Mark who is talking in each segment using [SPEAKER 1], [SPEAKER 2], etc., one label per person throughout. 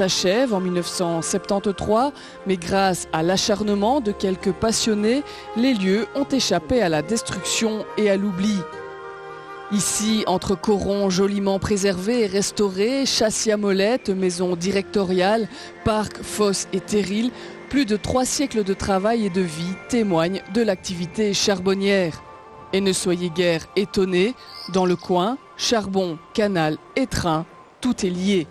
[SPEAKER 1] s'achève en 1973, mais grâce à l'acharnement de quelques passionnés, les lieux ont échappé à la destruction et à l'oubli. Ici, entre corons joliment préservés et restaurés, châssis à molettes, maisons directoriales, parcs, fosses et terrils, plus de 3 siècles de travail et de vie témoignent de l'activité charbonnière. Et ne soyez guère étonnés, dans le coin, charbon, canal et train, tout est lié.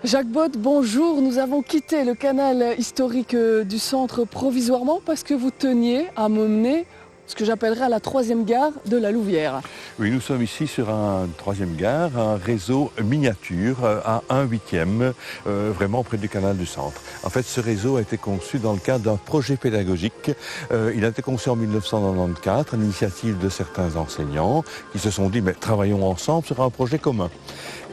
[SPEAKER 1] Jacques Bott, bonjour. Nous avons quitté le canal historique du centre provisoirement parce que vous teniez à m'emmener ce que j'appellerais la 3e gare de la Louvière.
[SPEAKER 2] Oui, nous sommes ici sur une 3e gare, un réseau miniature à 1/8, vraiment près du canal du centre. En fait, ce réseau a été conçu dans le cadre d'un projet pédagogique. Il a été conçu en 1994, à l'initiative de certains enseignants qui se sont dit « travaillons ensemble sur un projet commun ».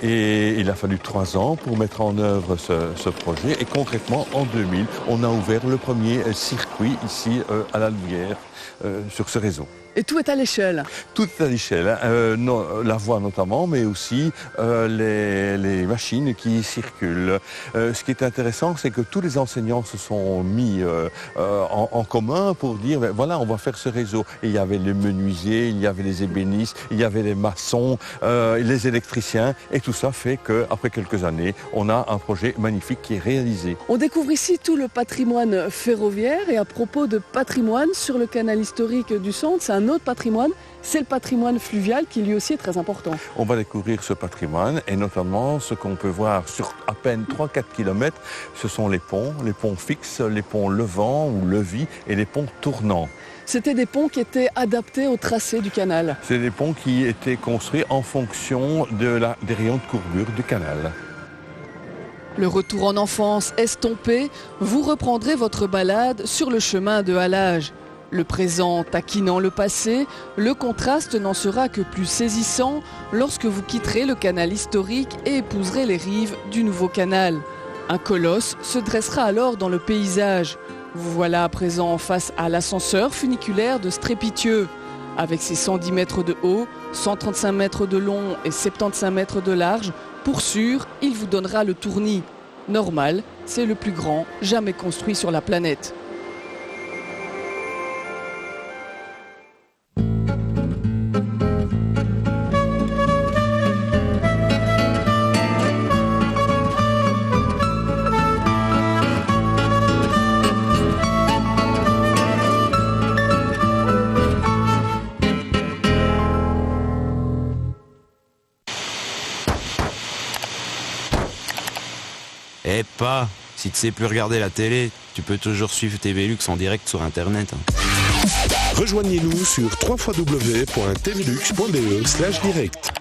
[SPEAKER 2] Et il a fallu 3 ans pour mettre en œuvre ce projet. Et concrètement, en 2000, on a ouvert le premier circuit ici à la Louvière sur ce réseau.
[SPEAKER 1] Et tout est à l'échelle.
[SPEAKER 2] Tout est à l'échelle, hein. La voie notamment, mais aussi les machines qui circulent. Ce qui est intéressant, c'est que tous les enseignants se sont mis en commun pour dire, voilà, on va faire ce réseau. Et il y avait les menuisiers, il y avait les ébénistes, il y avait les maçons, les électriciens. Et tout ça fait qu'après quelques années, on a un projet magnifique qui est réalisé.
[SPEAKER 1] On découvre ici tout le patrimoine ferroviaire. Et à propos de patrimoine, sur le canal historique du centre, c'est un autre patrimoine, c'est le patrimoine fluvial qui lui aussi est très important.
[SPEAKER 2] On va découvrir ce patrimoine et notamment ce qu'on peut voir sur à peine 3-4 km, ce sont les ponts fixes, les ponts levants ou levis et les ponts tournants.
[SPEAKER 1] C'était des ponts qui étaient adaptés au tracé du canal.
[SPEAKER 2] C'est des ponts qui étaient construits en fonction des rayons de courbure du canal.
[SPEAKER 1] Le retour en enfance estompé, vous reprendrez votre balade sur le chemin de halage. Le présent taquinant le passé, le contraste n'en sera que plus saisissant lorsque vous quitterez le canal historique et épouserez les rives du nouveau canal. Un colosse se dressera alors dans le paysage. Vous voilà à présent face à l'ascenseur funiculaire de Strépitieux. Avec ses 110 mètres de haut, 135 mètres de long et 75 mètres de large, pour sûr, il vous donnera le tournis. Normal, c'est le plus grand jamais construit sur la planète.
[SPEAKER 3] Eh pas, si tu sais plus regarder la télé, tu peux toujours suivre TVLux en direct sur internet.
[SPEAKER 4] Rejoignez-nous sur www.tvlux.be/direct.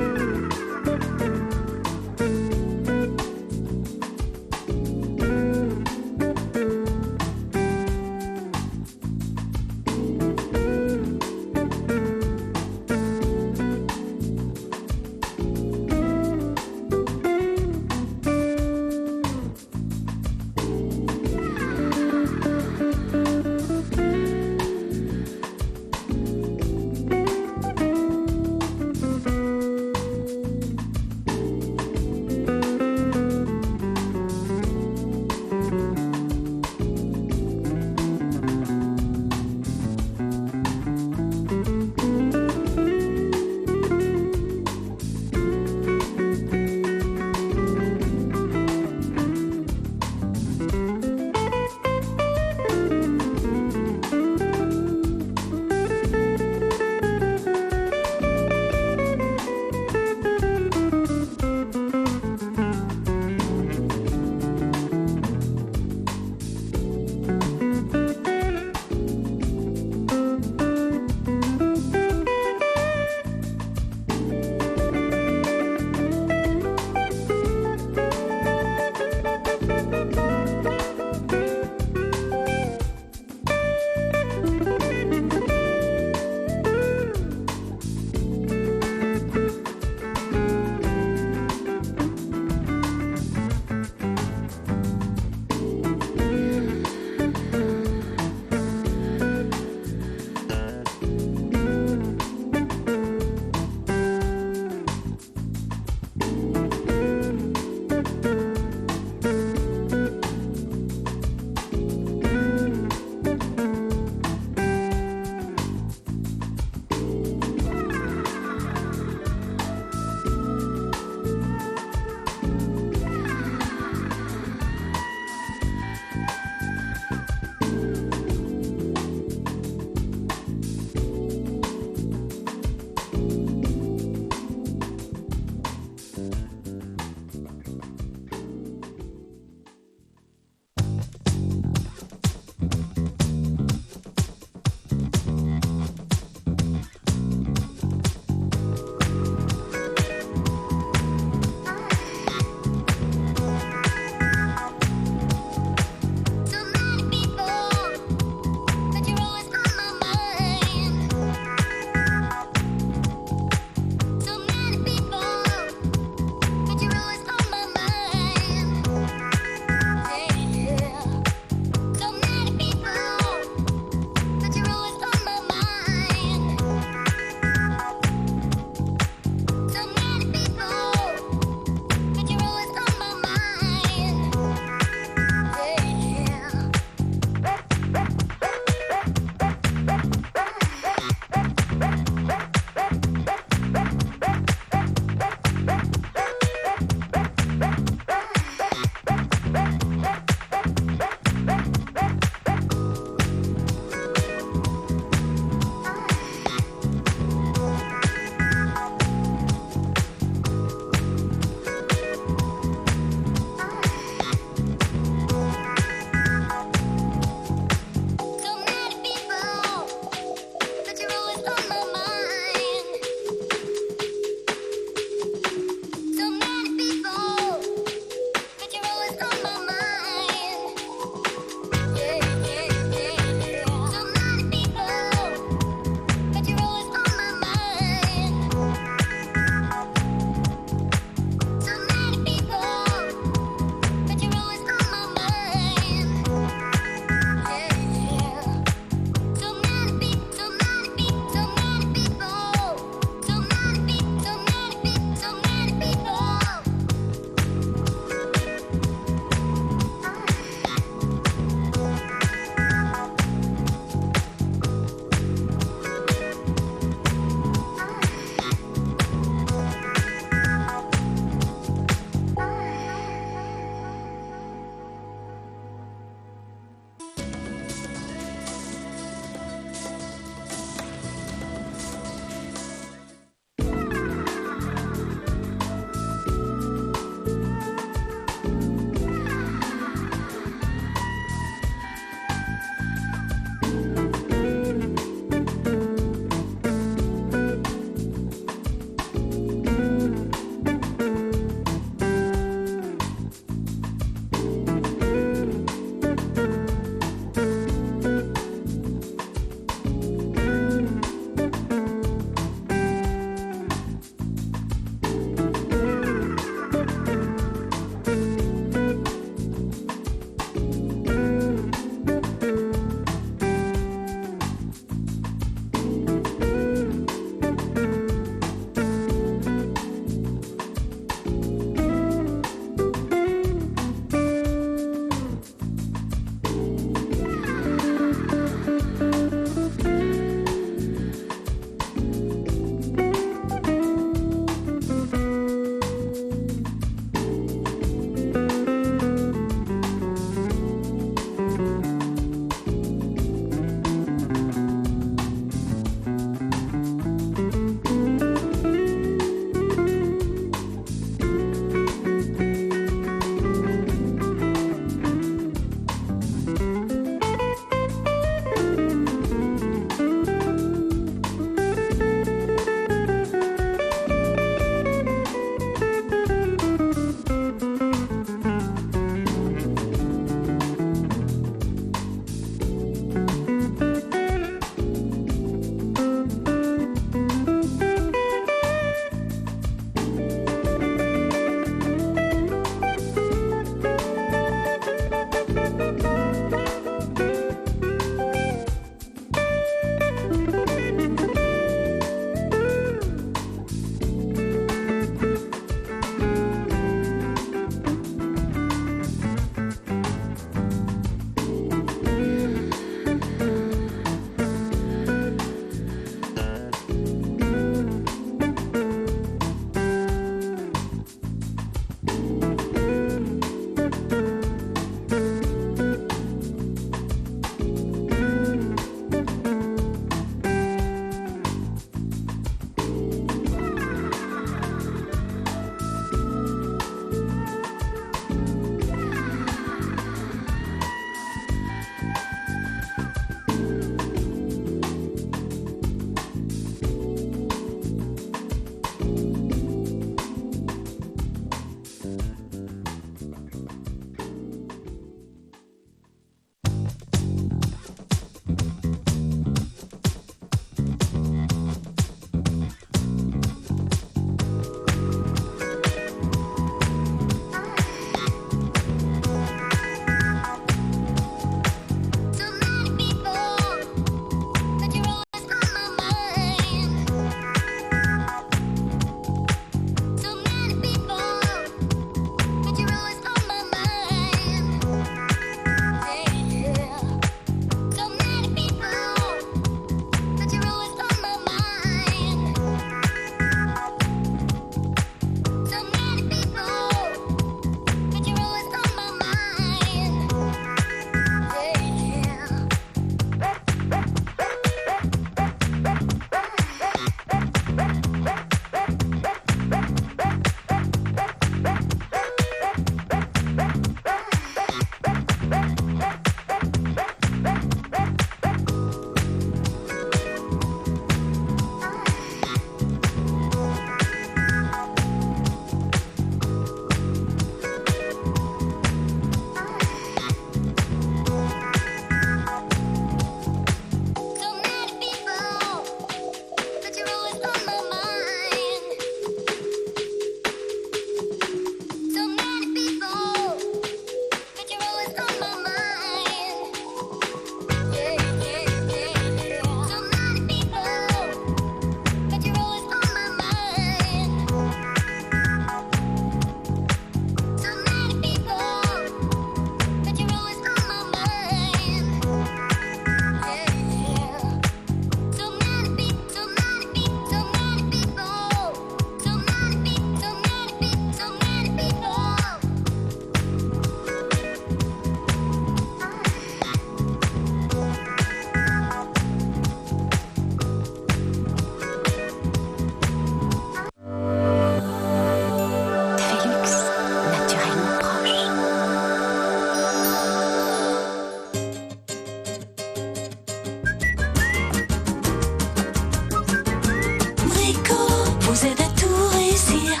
[SPEAKER 5] vous aide à tout réussir.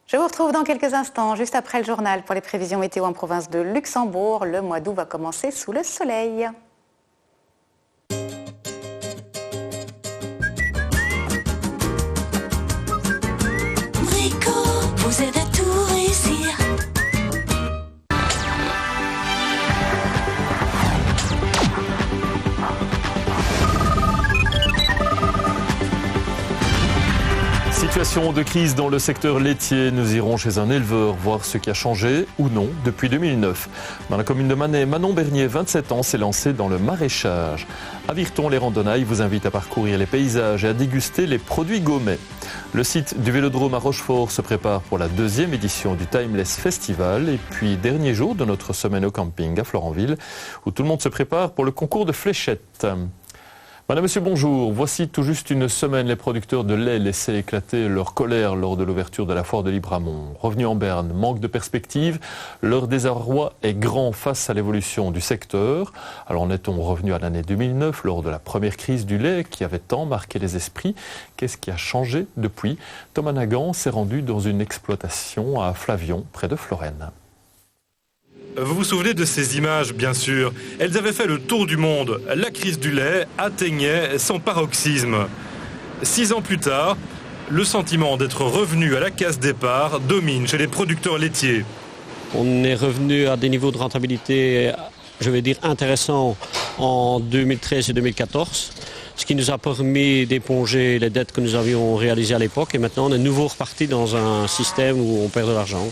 [SPEAKER 6] Je vous retrouve dans quelques instants, juste après le journal, pour les prévisions météo en province de Luxembourg. Le mois d'août va commencer sous le soleil.
[SPEAKER 5] Brico vous aide à tout réussir.
[SPEAKER 7] Situation de crise dans le secteur laitier. Nous irons chez un éleveur voir ce qui a changé ou non depuis 2009. Dans la commune de Manet, Manon Bernier, 27 ans, s'est lancé dans le maraîchage. À Virton, les randonnailles vous invitent à parcourir les paysages et à déguster les produits gourmets. Le site du Vélodrome à Rochefort se prépare pour la 2e édition du Timeless Festival. Et puis, dernier jour de notre semaine au camping à Florenville, où tout le monde se prépare pour le concours de fléchettes. Madame, Monsieur, bonjour. Voici tout juste une semaine, les producteurs de lait laissaient éclater leur colère lors de l'ouverture de la foire de Libramont. Revenus en berne, manque de perspective, leur désarroi est grand face à l'évolution du secteur. Alors en est-on revenu à l'année 2009, lors de la première crise du lait qui avait tant marqué les esprits? Qu'est-ce qui a changé depuis? Thomas Nagan s'est rendu dans une exploitation à Flavion, près de Florène.
[SPEAKER 8] Vous vous souvenez de ces images, bien sûr. Elles avaient fait le tour du monde. La crise du lait atteignait son paroxysme. 6 ans plus tard, le sentiment d'être revenu à la case départ domine chez les producteurs laitiers.
[SPEAKER 9] On est revenu à des niveaux de rentabilité, je vais dire, intéressants en 2013 et 2014. Ce qui nous a permis d'éponger les dettes que nous avions réalisées à l'époque. Et maintenant, on est de nouveau reparti dans un système où on perd de l'argent.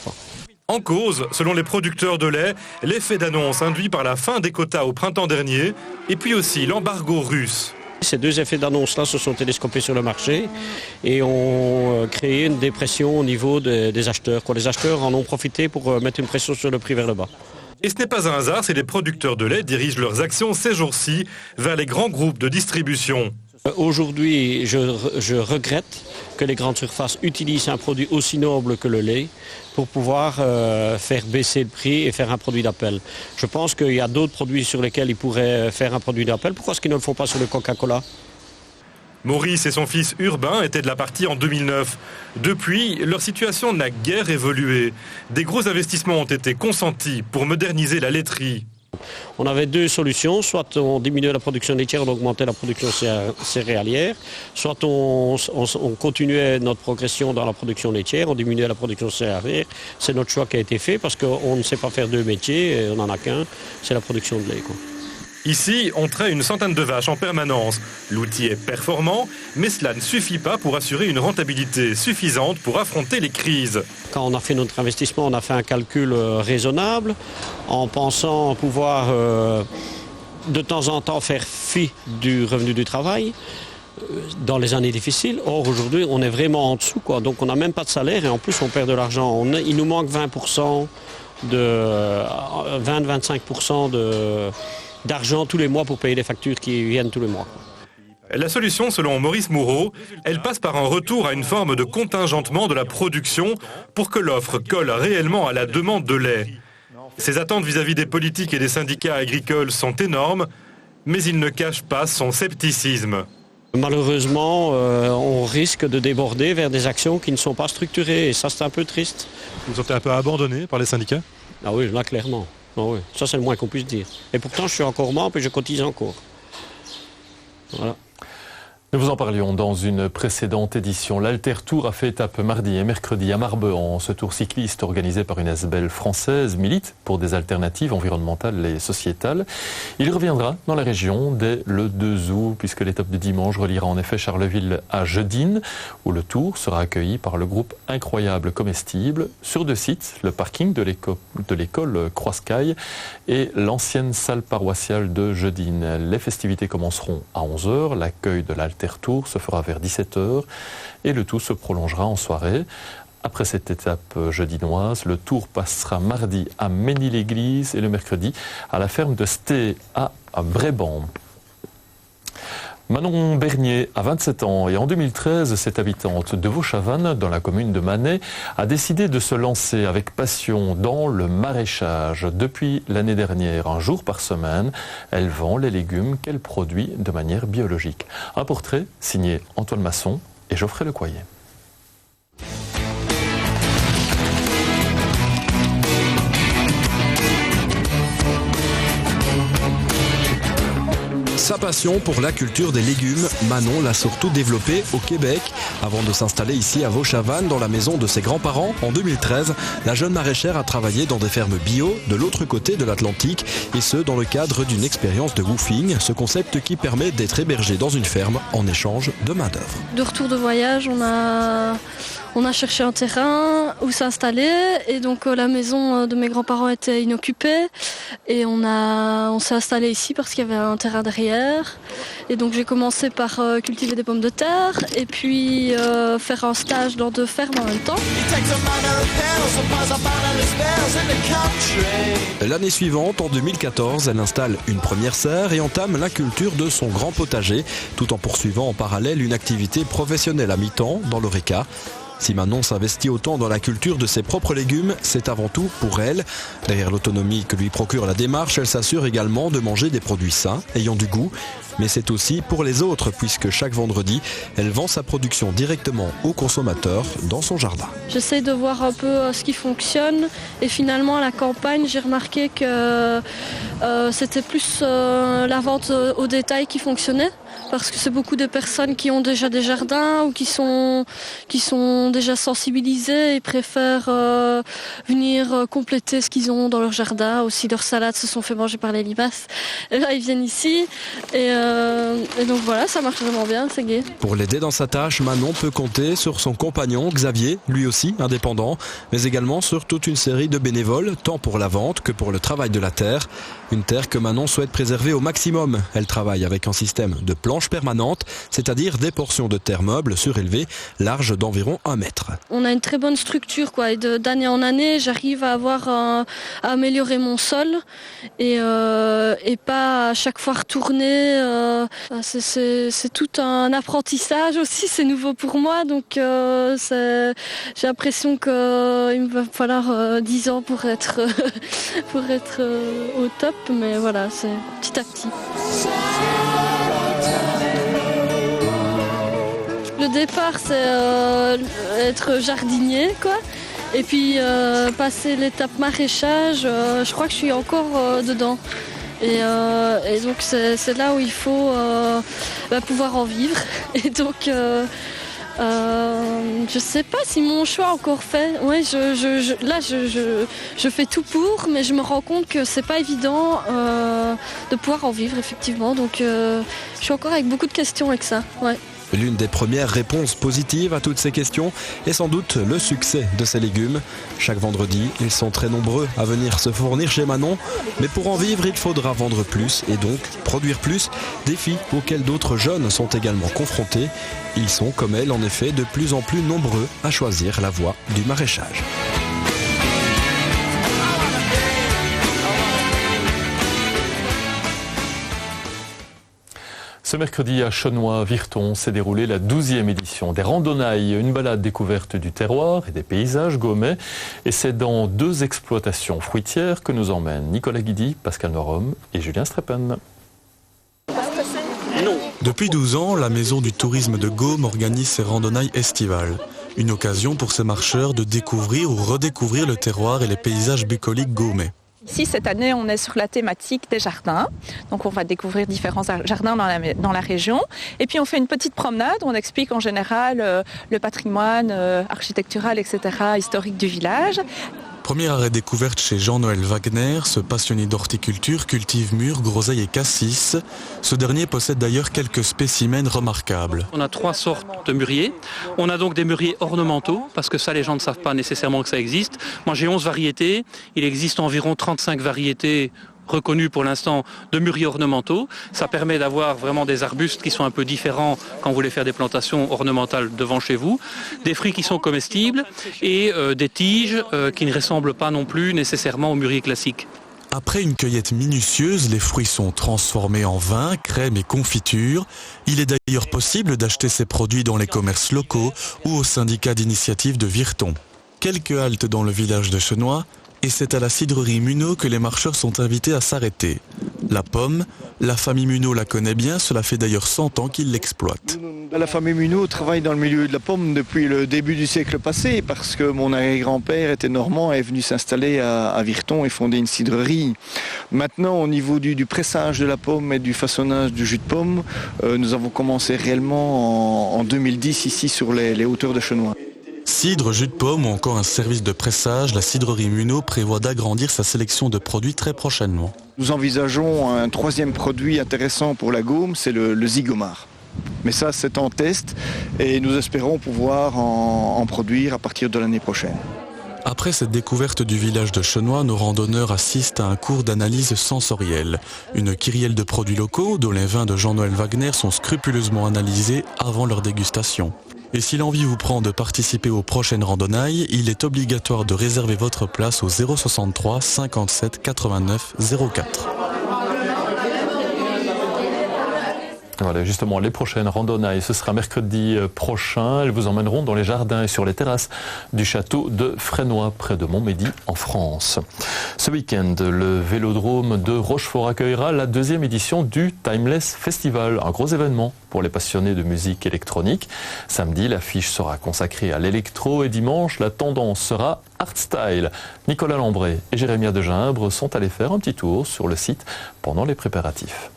[SPEAKER 8] En cause, selon les producteurs de lait, l'effet d'annonce induit par la fin des quotas au printemps dernier et puis aussi l'embargo russe.
[SPEAKER 9] Ces deux effets d'annonce-là se sont télescopés sur le marché et ont créé une dépression au niveau des acheteurs. Les acheteurs en ont profité pour mettre une pression sur le prix vers le bas.
[SPEAKER 8] Et ce n'est pas un hasard si les producteurs de lait dirigent leurs actions ces jours-ci vers les grands groupes de distribution.
[SPEAKER 9] Aujourd'hui, je regrette que les grandes surfaces utilisent un produit aussi noble que le lait pour pouvoir faire baisser le prix et faire un produit d'appel. Je pense qu'il y a d'autres produits sur lesquels ils pourraient faire un produit d'appel. Pourquoi est-ce qu'ils ne le font pas sur le Coca-Cola ?
[SPEAKER 8] Maurice et son fils Urbain étaient de la partie en 2009. Depuis, leur situation n'a guère évolué. Des gros investissements ont été consentis pour moderniser la laiterie.
[SPEAKER 9] On avait deux solutions, soit on diminuait la production laitière, on augmentait la production céréalière, soit on continuait notre progression dans la production laitière, on diminuait la production céréalière. C'est notre choix qui a été fait parce qu'on ne sait pas faire deux métiers, on n'en a qu'un, c'est la production de lait.
[SPEAKER 8] Ici, on traite une centaine de vaches en permanence. L'outil est performant, mais cela ne suffit pas pour assurer une rentabilité suffisante pour affronter les crises.
[SPEAKER 9] Quand on a fait notre investissement, on a fait un calcul raisonnable en pensant pouvoir de temps en temps faire fi du revenu du travail dans les années difficiles. Or, aujourd'hui, on est vraiment en dessous, donc on n'a même pas de salaire et en plus on perd de l'argent. Il nous manque 20%, 20-25% d'argent tous les mois pour payer les factures qui viennent tous les mois.
[SPEAKER 8] La solution, selon Maurice Moureau, elle passe par un retour à une forme de contingentement de la production pour que l'offre colle réellement à la demande de lait. Ses attentes vis-à-vis des politiques et des syndicats agricoles sont énormes, mais il ne cache pas son scepticisme.
[SPEAKER 9] Malheureusement, on risque de déborder vers des actions qui ne sont pas structurées et ça c'est un peu triste.
[SPEAKER 8] Vous vous sentez un peu abandonné par les syndicats?
[SPEAKER 9] Ah oui, là clairement. Ah oui, ça c'est le moins qu'on puisse dire. Et pourtant je suis encore membre et je cotise encore. Voilà.
[SPEAKER 7] Nous vous en parlions dans une précédente édition. l'Alter Tour a fait étape mardi et mercredi à Marbehan. Ce tour cycliste organisé par une ASBL française milite pour des alternatives environnementales et sociétales. Il reviendra dans la région dès le 2 août puisque l'étape de dimanche reliera en effet Charleville à Jeudine où le tour sera accueilli par le groupe Incroyable Comestibles sur 2 sites, le parking de l'école Croiscaille et l'ancienne salle paroissiale de Jeudine. Les festivités commenceront à 11h, l'accueil de l'Alter Tour se fera vers 17h et le tout se prolongera en soirée. Après cette étape jeudinoise, le tour passera mardi à Ménil-Église et le mercredi à la ferme de Sté à Bréban. Manon Bernier a 27 ans et en 2013, cette habitante de Vauchavannes, dans la commune de Manet, a décidé de se lancer avec passion dans le maraîchage. Depuis l'année dernière, un jour par semaine, elle vend les légumes qu'elle produit de manière biologique. Un portrait signé Antoine Masson et Geoffrey Lecoyer.
[SPEAKER 10] Sa passion pour la culture des légumes, Manon l'a surtout développée au Québec. Avant de s'installer ici à Vaux-Chavannes, dans la maison de ses grands-parents, en 2013, la jeune maraîchère a travaillé dans des fermes bio de l'autre côté de l'Atlantique, et ce, dans le cadre d'une expérience de woofing, ce concept qui permet d'être hébergé dans une ferme en échange de main-d'œuvre.
[SPEAKER 11] De retour de voyage, on a cherché un terrain où s'installer, et donc la maison de mes grands-parents était inoccupée, et on s'est installé ici parce qu'il y avait un terrain derrière. Et donc j'ai commencé par cultiver des pommes de terre et puis faire un stage dans 2 fermes en même temps.
[SPEAKER 10] L'année suivante, en 2014, elle installe une première serre et entame la culture de son grand potager, tout en poursuivant en parallèle une activité professionnelle à mi-temps dans l'Horeca. Si Manon s'investit autant dans la culture de ses propres légumes, c'est avant tout pour elle. Derrière l'autonomie que lui procure la démarche, elle s'assure également de manger des produits sains, ayant du goût. Mais c'est aussi pour les autres, puisque chaque vendredi, elle vend sa production directement aux consommateurs dans son jardin.
[SPEAKER 11] J'essaie de voir un peu ce qui fonctionne, et finalement à la campagne, j'ai remarqué que c'était plus la vente au détail qui fonctionnait. Parce que c'est beaucoup de personnes qui ont déjà des jardins ou qui sont déjà sensibilisées et préfèrent venir compléter ce qu'ils ont dans leur jardin. Aussi, leurs salades se sont fait manger par les limaces. Et là, ils viennent ici. Et donc voilà, ça marche vraiment bien, c'est gai.
[SPEAKER 10] Pour l'aider dans sa tâche, Manon peut compter sur son compagnon Xavier, lui aussi indépendant, mais également sur toute une série de bénévoles, tant pour la vente que pour le travail de la terre. Une terre que Manon souhaite préserver au maximum. Elle travaille avec un système de planches permanentes, c'est-à-dire des portions de terre meuble surélevées, larges d'environ 1 mètre.
[SPEAKER 11] On a une très bonne structure, quoi, et d'année en année, j'arrive à améliorer mon sol et pas à chaque fois retourner. C'est tout un apprentissage aussi, c'est nouveau pour moi, donc j'ai l'impression qu'il me va falloir 10 ans pour être au top, mais voilà, c'est petit à petit. Le départ, c'est être jardinier, quoi. Et puis passer l'étape maraîchage, je crois que je suis encore dedans. Et donc c'est là où il faut pouvoir en vivre. Et donc je sais pas si mon choix est encore fait. Ouais, je fais tout pour, mais je me rends compte que c'est pas évident de pouvoir en vivre, effectivement. Donc je suis encore avec beaucoup de questions avec ça. Ouais.
[SPEAKER 10] L'une des premières réponses positives à toutes ces questions est sans doute le succès de ces légumes. Chaque vendredi, ils sont très nombreux à venir se fournir chez Manon. Mais pour en vivre, il faudra vendre plus et donc produire plus. Défi auquel d'autres jeunes sont également confrontés. Ils sont, comme elle, en effet, de plus en plus nombreux à choisir la voie du maraîchage.
[SPEAKER 7] Ce mercredi à Chenois-Virton s'est déroulée la 12e édition des Randonnailles, une balade découverte du terroir et des paysages gourmets. Et c'est dans 2 exploitations fruitières que nous emmènent Nicolas Guidi, Pascal Norom et Julien Strepen.
[SPEAKER 12] Depuis 12 ans, la Maison du Tourisme de Gaume organise ses randonnailles estivales. Une occasion pour ces marcheurs de découvrir ou redécouvrir le terroir et les paysages bucoliques gaumais.
[SPEAKER 13] Ici, cette année, on est sur la thématique des jardins. Donc, on va découvrir différents jardins dans la région. Et puis, on fait une petite promenade où on explique en général le patrimoine architectural, etc., historique du village.
[SPEAKER 12] Premier arrêt découverte chez Jean-Noël Wagner, ce passionné d'horticulture cultive mûres, groseilles et cassis. Ce dernier possède d'ailleurs quelques spécimens remarquables.
[SPEAKER 14] On a 3 sortes de mûriers. On a donc des mûriers ornementaux, parce que ça les gens ne savent pas nécessairement que ça existe. Moi j'ai 11 variétés, il existe environ 35 variétés reconnus pour l'instant de mûriers ornementaux. Ça permet d'avoir vraiment des arbustes qui sont un peu différents quand vous voulez faire des plantations ornementales devant chez vous, des fruits qui sont comestibles et des tiges qui ne ressemblent pas non plus nécessairement aux mûriers classiques.
[SPEAKER 12] Après une cueillette minutieuse, les fruits sont transformés en vin, crème et confiture. Il est d'ailleurs possible d'acheter ces produits dans les commerces locaux ou au syndicat d'initiative de Virton. Quelques haltes dans le village de Chenois, Et c'est à la cidrerie Munot que les marcheurs sont invités à s'arrêter. La pomme, la famille Munot la connaît bien, cela fait d'ailleurs 100 ans qu'ils l'exploitent.
[SPEAKER 15] La famille Munot travaille dans le milieu de la pomme depuis le début du siècle passé parce que mon arrière-grand-père était normand et est venu s'installer à Virton et fonder une cidrerie. Maintenant, au niveau du pressage de la pomme et du façonnage du jus de pomme, nous avons commencé réellement en 2010 ici sur les hauteurs de Chenois.
[SPEAKER 12] Cidre, jus de pomme ou encore un service de pressage, la cidrerie Munot prévoit d'agrandir sa sélection de produits très prochainement.
[SPEAKER 15] Nous envisageons un troisième produit intéressant pour la Gaume, c'est le zygomar. Mais ça, c'est en test et nous espérons pouvoir en produire à partir de l'année prochaine.
[SPEAKER 12] Après cette découverte du village de Chenois, nos randonneurs assistent à un cours d'analyse sensorielle. Une kyrielle de produits locaux, dont les vins de Jean-Noël Wagner sont scrupuleusement analysés avant leur dégustation. Et si l'envie vous prend de participer aux prochaines randonnailles, il est obligatoire de réserver votre place au 063 57 89 04.
[SPEAKER 7] Voilà, justement, les prochaines randonnailles, ce sera mercredi prochain. Elles vous emmèneront dans les jardins et sur les terrasses du château de Fresnoy, près de Montmédy, en France. Ce week-end, le Vélodrome de Rochefort accueillera la 2e édition du Timeless Festival, un gros événement pour les passionnés de musique électronique. Samedi, l'affiche sera consacrée à l'électro et dimanche, la tendance sera hardstyle. Nicolas Lambray et Jérémia de Gimbre sont allés faire un petit tour sur le site pendant les préparatifs.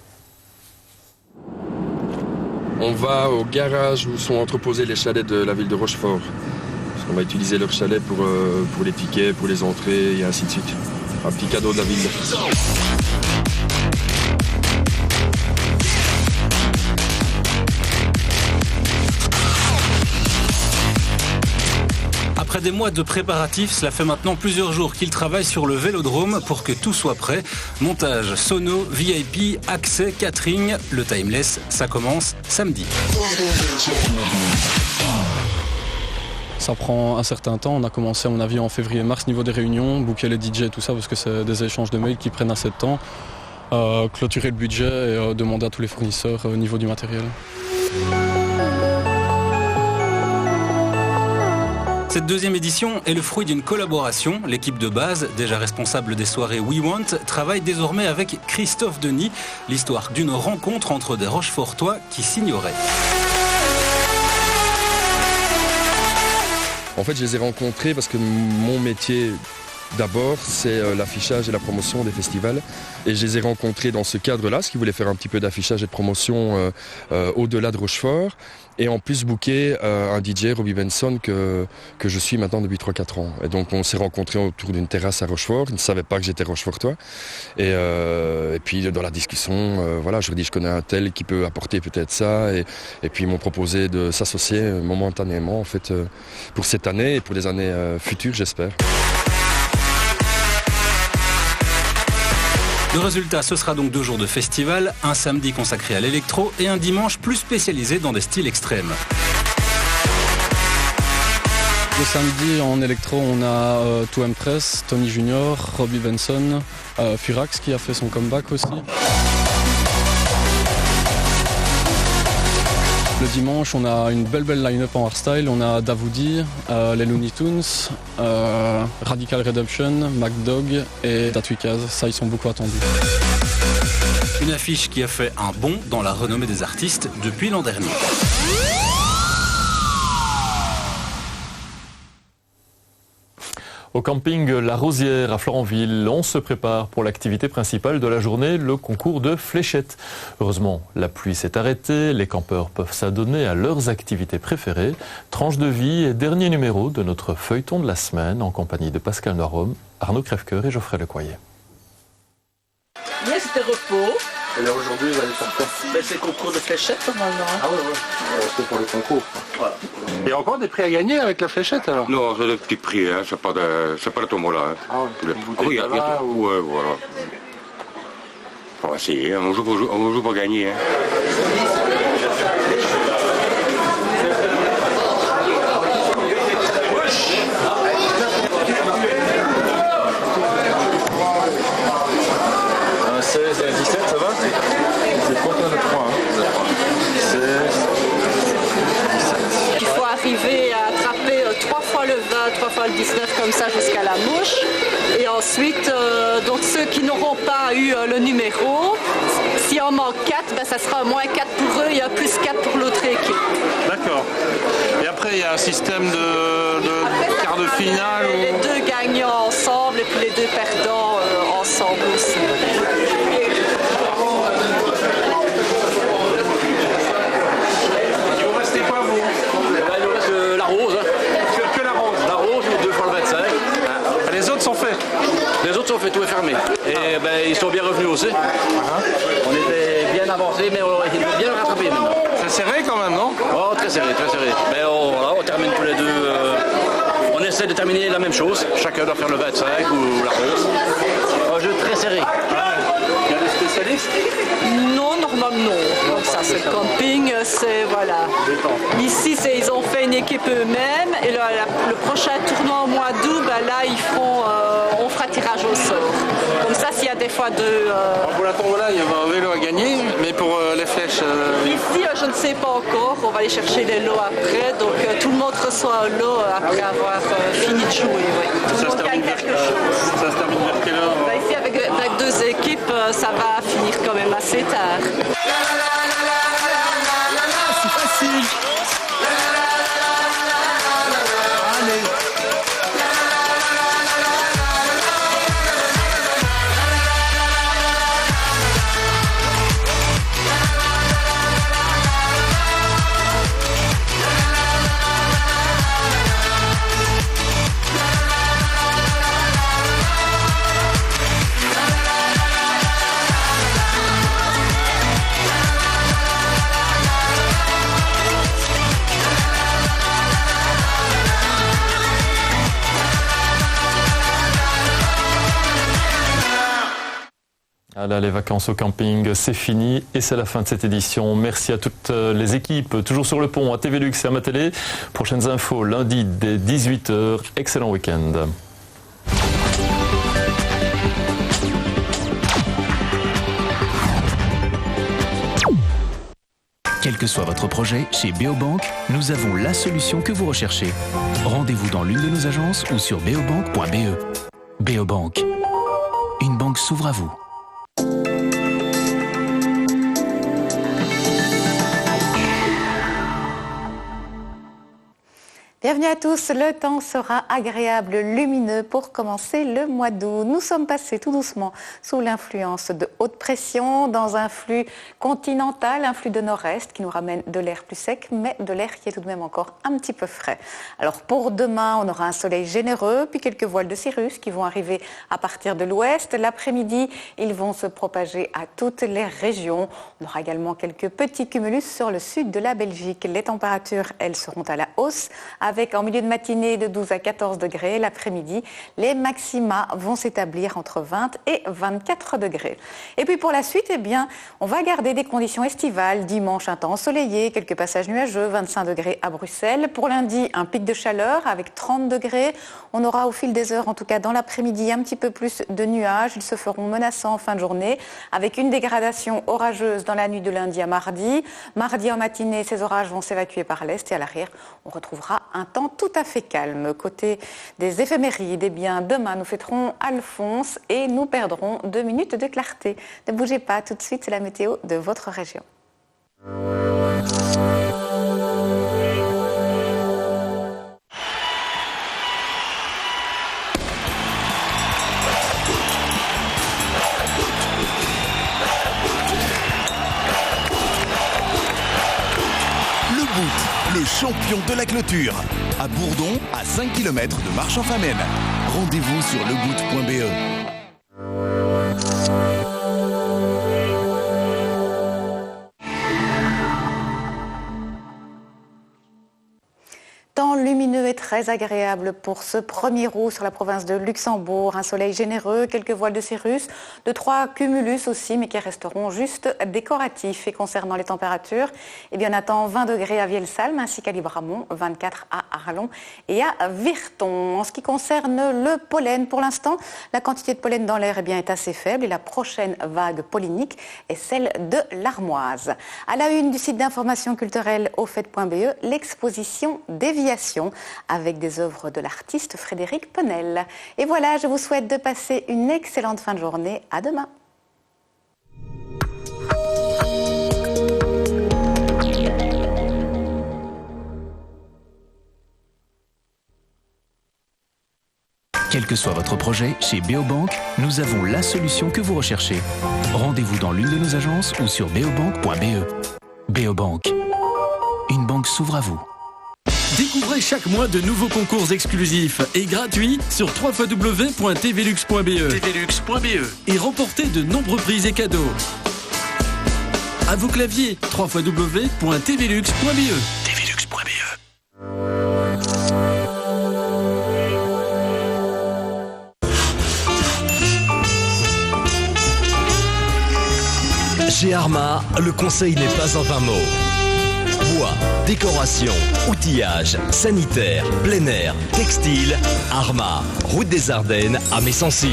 [SPEAKER 16] On va au garage où sont entreposés les chalets de la ville de Rochefort. Parce qu'on va utiliser leurs chalets pour les tickets, pour les entrées et ainsi de suite. Un petit cadeau de la ville.
[SPEAKER 17] Après des mois de préparatifs, cela fait maintenant plusieurs jours qu'ils travaillent sur le Vélodrome pour que tout soit prêt. Montage, sono, VIP, accès, catering, le Timeless, ça commence samedi.
[SPEAKER 18] Ça prend un certain temps. On a commencé à mon avis en février-mars niveau des réunions, booker les DJ et tout ça parce que c'est des échanges de mails qui prennent assez de temps. Clôturer le budget et demander à tous les fournisseurs au niveau du matériel.
[SPEAKER 17] Cette 2e édition est le fruit d'une collaboration. L'équipe de base, déjà responsable des soirées We Want, travaille désormais avec Christophe Denis. L'histoire d'une rencontre entre des Rochefortois qui s'ignoraient.
[SPEAKER 16] En fait, je les ai rencontrés parce que mon métier, d'abord, c'est l'affichage et la promotion des festivals. Et je les ai rencontrés dans ce cadre-là, ce qui voulait faire un petit peu d'affichage et de promotion au-delà de Rochefort. Et en plus booker un DJ, Robbie Benson, que je suis maintenant depuis 3-4 ans. Et donc on s'est rencontrés autour d'une terrasse à Rochefort. Ils ne savaient pas que j'étais rochefortois. Et puis dans la discussion, voilà, je leur ai dit je connais un tel qui peut apporter peut-être ça. Et puis ils m'ont proposé de s'associer momentanément en fait, pour cette année et pour les années futures, j'espère.
[SPEAKER 17] Le résultat, ce sera donc 2 jours de festival, un samedi consacré à l'électro et un dimanche plus spécialisé dans des styles extrêmes.
[SPEAKER 18] Le samedi en électro, on a 2M Press, Tony Junior, Robbie Benson, Furax qui a fait son comeback aussi. Le dimanche, on a une belle line-up en hardstyle. On a Davoudi, les Looney Tunes, Radical Redemption, MacDog et Datwikaz. Ça, ils sont beaucoup attendus.
[SPEAKER 17] Une affiche qui a fait un bond dans la renommée des artistes depuis l'an dernier.
[SPEAKER 7] Au camping La Rosière à Florenville, on se prépare pour l'activité principale de la journée, le concours de fléchettes. Heureusement, la pluie s'est arrêtée, les campeurs peuvent s'adonner à leurs activités préférées. Tranche de vie et dernier numéro de notre feuilleton de la semaine en compagnie de Pascal Noirhomme, Arnaud Crèvecoeur et Geoffrey Lecoyer.
[SPEAKER 19] Hier c'était repos.
[SPEAKER 20] Et là aujourd'hui vous allez faire quoi?
[SPEAKER 19] C'est le concours de fléchettes normalement.
[SPEAKER 20] Ah ouais. C'est pour le concours.
[SPEAKER 19] Voilà.
[SPEAKER 20] Il y a encore des prix à gagner avec la fléchette alors?
[SPEAKER 21] Non, c'est des petits prix, hein. C'est pas de tombola. Hein.
[SPEAKER 20] Ah ouais.
[SPEAKER 21] Oui, ouais, voilà. On va essayer, on joue pour gagner. Hein.
[SPEAKER 19] Il faut arriver à attraper 3 fois le 20, 3 fois le 19 comme ça jusqu'à la mouche. Et ensuite
[SPEAKER 2] ensuite, donc ceux qui n'auront pas eu le numéro, s'il en manque 4, ben, ça sera moins 4 pour eux et un plus 4 pour l'autre équipe.
[SPEAKER 22] D'accord. Et après, il y a un système de quart de finale
[SPEAKER 2] Les deux gagnants ensemble et puis les deux perdants ensemble aussi.
[SPEAKER 22] Il vous restez quoi, vous?
[SPEAKER 23] Il nous reste la rose.
[SPEAKER 22] Que la rose?
[SPEAKER 23] La rose, 2 fois le 25.
[SPEAKER 22] Les autres sont faits?
[SPEAKER 23] Les autres sont faits, tout est fermé. Et ils sont bien revenus aussi. On était bien avancés, mais ils nous ont bien rattrapés maintenant.
[SPEAKER 22] C'est serré quand même, non?
[SPEAKER 23] Oh, très serré, très serré. Mais on termine tous les deux. On essaie de terminer la même chose. Chacun doit faire le 25 ou la rose. Un jeu très serré.
[SPEAKER 22] Il y a des spécialistes?
[SPEAKER 2] Non, normalement non. Donc ça c'est le camping, c'est voilà. Ici ils ont fait une équipe eux-mêmes et le prochain tournoi au mois d'août, ben là on fera tirage au sort. Comme ça s'il y a des fois deux.
[SPEAKER 22] Pour la tombola, il y avait un vélo à gagner, mais pour les flèches.
[SPEAKER 2] Ici je ne sais pas encore, on va aller chercher les lots après, donc tout le monde reçoit un lot après avoir fini de jouer. Oui.
[SPEAKER 22] Ça se termine vers quelle heure?
[SPEAKER 2] Ben, ici avec 2 équipes, ça va finir quand même assez tard.
[SPEAKER 22] C'est facile.
[SPEAKER 7] Voilà, les vacances au camping, c'est fini et c'est la fin de cette édition. Merci à toutes les équipes, toujours sur le pont, à TV Luxe et à ma télé. Prochaines infos lundi dès 18h. Excellent week-end.
[SPEAKER 24] Quel que soit votre projet, chez Beobank, nous avons la solution que vous recherchez. Rendez-vous dans l'une de nos agences ou sur beobank.be. Beobank. Une banque s'ouvre à vous.
[SPEAKER 6] Bienvenue à tous, le temps sera agréable, lumineux pour commencer le mois d'août. Nous sommes passés tout doucement sous l'influence de haute pression dans un flux continental, un flux de nord-est qui nous ramène de l'air plus sec, mais de l'air qui est tout de même encore un petit peu frais. Alors pour demain, on aura un soleil généreux, puis quelques voiles de cirrus qui vont arriver à partir de l'ouest. L'après-midi, ils vont se propager à toutes les régions. On aura également quelques petits cumulus sur le sud de la Belgique. Les températures, elles seront à la hausse, avec en milieu de matinée de 12 à 14 degrés. L'après-midi, les maxima vont s'établir entre 20 et 24 degrés. Et puis pour la suite, eh bien, on va garder des conditions estivales. Dimanche, un temps ensoleillé, quelques passages nuageux, 25 degrés à Bruxelles. Pour lundi, un pic de chaleur avec 30 degrés. On aura au fil des heures, en tout cas dans l'après-midi, un petit peu plus de nuages. Ils se feront menaçants en fin de journée, avec une dégradation orageuse dans la nuit de lundi à mardi. Mardi en matinée, ces orages vont s'évacuer par l'est et à l'arrière, on retrouvera un temps tout à fait calme. Côté des éphémérides, eh bien, demain nous fêterons Alphonse et nous perdrons 2 minutes de clarté. Ne bougez pas, tout de suite c'est la météo de votre région.
[SPEAKER 25] Le champion de la clôture. À Bourdon, à 5 km de Marche-en-Famenne. Rendez-vous sur legout.be.
[SPEAKER 6] Temps lumineux et très agréable pour ce premier août sur la province de Luxembourg. Un soleil généreux, quelques voiles de cirrus, 2-3 cumulus aussi, mais qui resteront juste décoratifs. Et concernant les températures, eh bien, on attend 20 degrés à Vielsalm ainsi qu'à Libramont, 24 à Arlon et à Virton. En ce qui concerne le pollen, pour l'instant, la quantité de pollen dans l'air est assez faible et la prochaine vague pollinique est celle de l'Armoise. À la une du site d'information culturelle aufait.be, l'exposition Déviation avec avec des œuvres de l'artiste Frédéric Penel. Et voilà, je vous souhaite de passer une excellente fin de journée. À demain.
[SPEAKER 24] Quel que soit votre projet, chez Beobank, nous avons la solution que vous recherchez. Rendez-vous dans l'une de nos agences ou sur beobank.be. Beobank. Une banque s'ouvre à vous.
[SPEAKER 1] Découvrez chaque mois de nouveaux concours exclusifs et gratuits sur www.tvlux.be et remportez de nombreux prix et cadeaux. À vos claviers, www.tvlux.be.
[SPEAKER 3] Chez Arma, le conseil n'est pas en vain mots. Bois, décoration, outillage, sanitaire, plein air, textile, Arma, route des Ardennes à Messancy.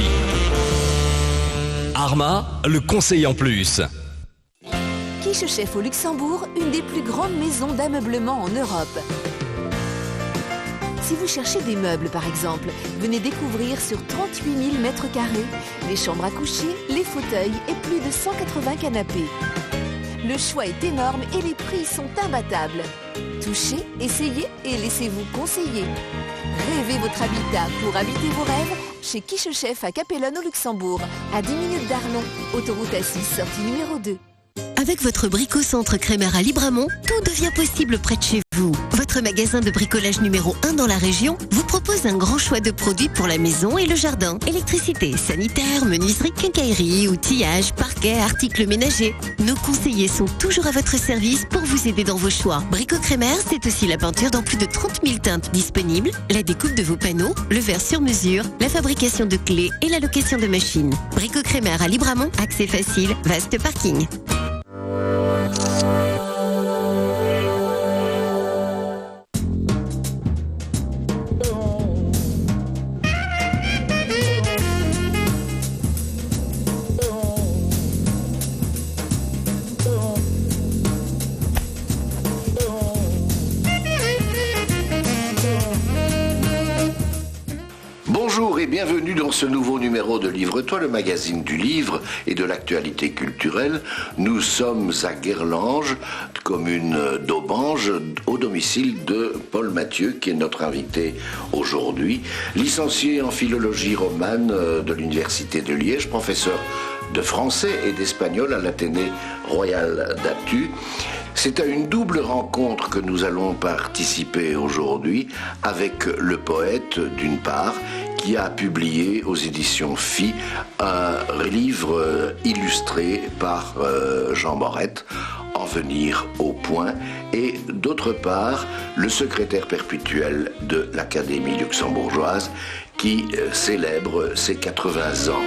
[SPEAKER 3] Arma, le conseil en plus.
[SPEAKER 4] Quiche Chef au Luxembourg, une des plus grandes maisons d'ameublement en Europe. Si vous cherchez des meubles par exemple, venez découvrir sur 38 000 mètres carrés les chambres à coucher, les fauteuils et plus de 180 canapés. Le choix est énorme et les prix sont imbattables. Touchez, essayez et laissez-vous conseiller. Rêvez votre habitat pour habiter vos rêves chez Quiche Chef à Capellonne au Luxembourg, à 10 minutes d'Arlon, autoroute A6, sortie numéro 2.
[SPEAKER 5] Avec votre Brico-Centre Crémer à Libramont, tout devient possible près de chez vous. Votre magasin de bricolage numéro 1 dans la région vous propose un grand choix de produits pour la maison et le jardin. Électricité, sanitaire, menuiserie, quincaillerie, outillage, parquet, articles ménagers. Nos conseillers sont toujours à votre service pour vous aider dans vos choix. Brico Crémer, c'est aussi la peinture dans plus de 30 000 teintes disponibles, la découpe de vos panneaux, le verre sur mesure, la fabrication de clés et la location de machines. Brico Crémer à Libramont, accès facile, vaste parking.
[SPEAKER 8] Bonjour et bienvenue dans ce nouveau numéro de Livre-toi, le magazine du livre et de l'actualité culturelle. Nous sommes à Guerlange, commune d'Aubange, au domicile de Paul Mathieu, qui est notre invité aujourd'hui. Licencié en philologie romane de l'Université de Liège, professeur de français et d'espagnol à l'Athénée Royal d'Attu. C'est à une double rencontre que nous allons participer aujourd'hui avec le poète, d'une part, qui a publié aux éditions Phi un livre illustré par Jean Morette, En venir au point, et d'autre part, le secrétaire perpétuel de l'Académie luxembourgeoise qui célèbre ses 80 ans.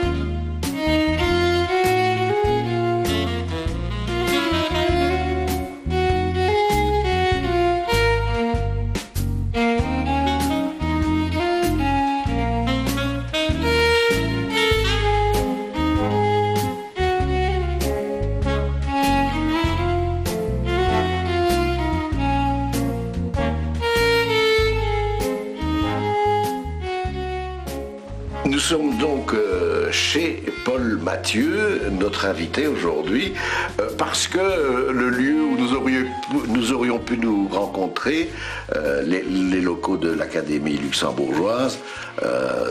[SPEAKER 8] Nous sommes donc chez Paul Mathieu, notre invité aujourd'hui, parce que le lieu où nous aurions pu nous rencontrer, les locaux de l'Académie luxembourgeoise,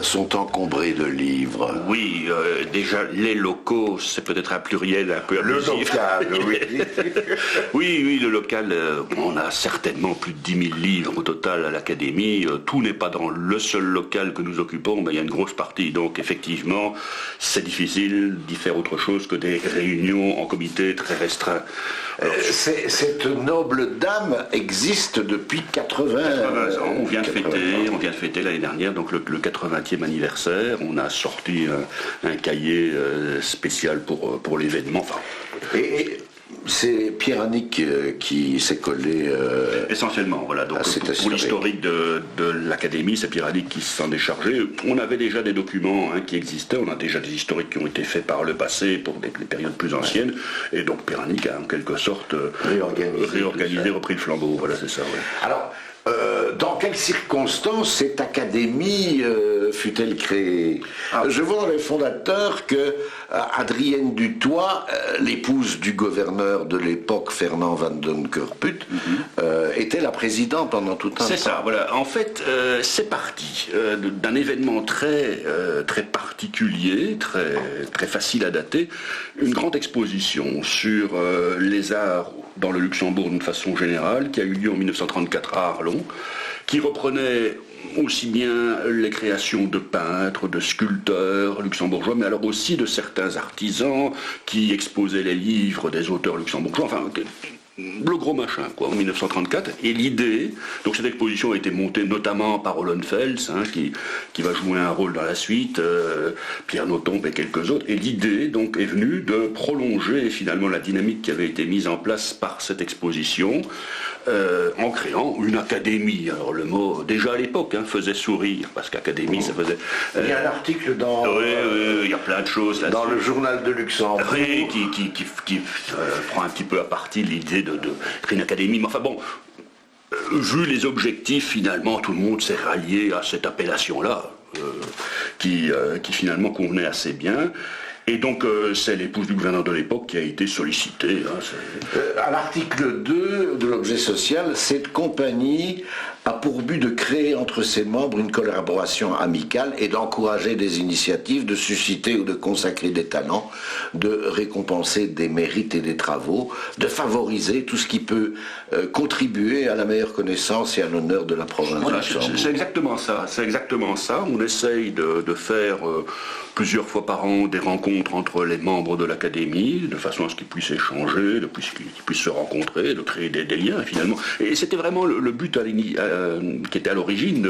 [SPEAKER 8] sont encombrés de livres.
[SPEAKER 21] Oui, déjà, les locaux, c'est peut-être un pluriel un peu
[SPEAKER 8] Le
[SPEAKER 21] abusif.
[SPEAKER 8] local, oui.
[SPEAKER 21] Oui, le local, on a certainement plus de 10 000 livres au total à l'Académie. Tout n'est pas dans le seul local que nous occupons, mais il y a une grosse partie. Donc, effectivement, c'est difficile d'y faire autre chose que des réunions en comité très restreints.
[SPEAKER 8] Cette noble dame existe depuis 80
[SPEAKER 21] ans. On vient de fêter l'année dernière, donc le 80e anniversaire. On a sorti un cahier spécial pour l'événement. Enfin,
[SPEAKER 8] et C'est Pierre Annick qui s'est collé...
[SPEAKER 21] Essentiellement, voilà. Donc, pour l'historique de l'Académie, c'est Pierre Annick qui s'en est chargé. On avait déjà des documents qui existaient, on a déjà des historiques qui ont été faits par le passé pour des périodes plus anciennes, et donc Pierre Annick a en quelque sorte réorganisé, repris le flambeau. Voilà, c'est ça. Ouais.
[SPEAKER 8] Alors, dans quelles circonstances cette académie fut-elle créée? Je vois dans les fondateurs que Adrienne Dutoit, l'épouse du gouverneur de l'époque, Fernand van Donkerput, était la présidente pendant tout un temps.
[SPEAKER 21] C'est ça, voilà. En fait, c'est parti d'un événement très particulier, très facile à dater, une grande exposition sur les arts dans le Luxembourg d'une façon générale, qui a eu lieu en 1934 à Arlon, qui reprenait aussi bien les créations de peintres, de sculpteurs luxembourgeois, mais alors aussi de certains artisans qui exposaient les livres des auteurs luxembourgeois, enfin le gros machin, quoi, en 1934. Et l'idée, donc cette exposition a été montée notamment par Hollenfels, qui va jouer un rôle dans la suite, Pierre Nothomb et quelques autres. Et l'idée, donc, est venue de prolonger finalement la dynamique qui avait été mise en place par cette exposition, en créant une académie. Alors le mot, déjà à l'époque, faisait sourire, parce qu'académie, ça faisait...
[SPEAKER 8] Il y a un article dans...
[SPEAKER 21] Oui, il y a plein de choses là-dessus.
[SPEAKER 8] Dans le journal de Luxembourg.
[SPEAKER 21] Oui, qui prend un petit peu à partie l'idée de créer une académie. Mais enfin bon, vu les objectifs, finalement, tout le monde s'est rallié à cette appellation-là, qui finalement convenait assez bien. Et donc, c'est l'épouse du gouverneur de l'époque qui a été sollicitée.
[SPEAKER 8] À l'article 2 de l'objet social, cette compagnie a pour but de créer entre ses membres une collaboration amicale et d'encourager des initiatives, de susciter ou de consacrer des talents, de récompenser des mérites et des travaux, de favoriser tout ce qui peut contribuer à la meilleure connaissance et à l'honneur de la province de Luxembourg.
[SPEAKER 21] C'est exactement ça, c'est exactement ça. On essaye de faire plusieurs fois par an des rencontres entre les membres de l'académie, de façon à ce qu'ils puissent échanger, qu'ils puissent se rencontrer, de créer des liens finalement. Et c'était vraiment le but qui était à l'origine